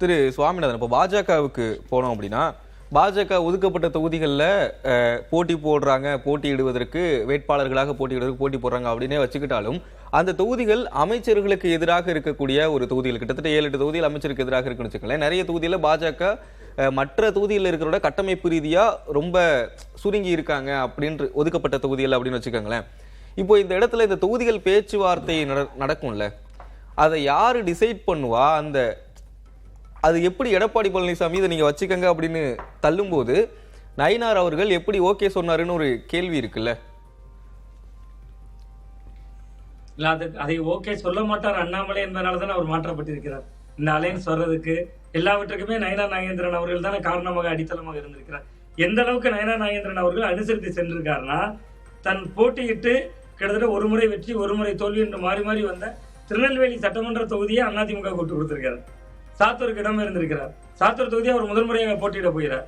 திரு சுவாமிநாதன், இப்போ பாஜகவுக்கு போனோம் அப்படின்னா, பாஜக ஒதுக்கப்பட்ட தொகுதிகளில் போட்டி போடுறாங்க, போட்டியிடுவதற்கு வேட்பாளர்களாக போட்டியிடுவதற்கு போட்டி போடுறாங்க அப்படின்னே வச்சுக்கிட்டாலும், அந்த தொகுதிகள் அமைச்சர்களுக்கு எதிராக இருக்கக்கூடிய ஒரு தொகுதிகள், கிட்டத்தட்ட 7-8 தொகுதிகள் அமைச்சருக்கு எதிராக இருக்குன்னு வச்சுக்கோங்களேன். நிறைய தொகுதியில் பாஜக மற்ற தொகுதியில் இருக்கிறோட கட்டமைப்பு ரீதியா ரொம்ப சுருங்கி இருக்காங்க அப்படின்று ஒதுக்கப்பட்ட தொகுதிகள் அப்படின்னு வச்சுக்கோங்களேன். இப்போ இந்த இடத்துல இந்த தொகுதிகள் பேச்சுவார்த்தை நடக்கும்ல, அதை யாரு டிசைட் பண்ணுவா? அது எப்படி எடப்பாடி பழனிசாமி இதை நீங்க வச்சுக்கங்க அப்படின்னு தள்ளும்போது நயினார் அவர்கள் எப்படி ஓகே சொன்னாருன்னு ஒரு கேள்வி இருக்குல்ல. இல்ல அதை ஓகே சொல்ல மாட்டார் அண்ணாமலை என்பதனாலதான் அவர் மாற்றப்பட்டிருக்கிறார். இந்த அலையன்ஸ் வர்றதுக்கு எல்லாவற்றுக்குமே நயினார் நாகேந்திரன் அவர்கள் தானே காரணமாக அடித்தளமாக இருந்திருக்கிறார். எந்த அளவுக்கு நயினார் நாகேந்திரன் அவர்கள் அனுசரித்து சென்றிருக்காருன்னா, தன் போட்டியிட்டு கிட்டத்தட்ட ஒரு முறை வெற்றி ஒரு முறை தோல்வி என்று மாறி மாறி வந்த திருநெல்வேலி சட்டமன்ற தொகுதியை அதிமுக கூட்டு கொடுத்திருக்காரு. சாத்தூருக்கு இடம் இருந்திருக்கிறார். சாத்தூர் தொகுதியை அவர் முதல் முறையாக போட்டியிட போகிறார்.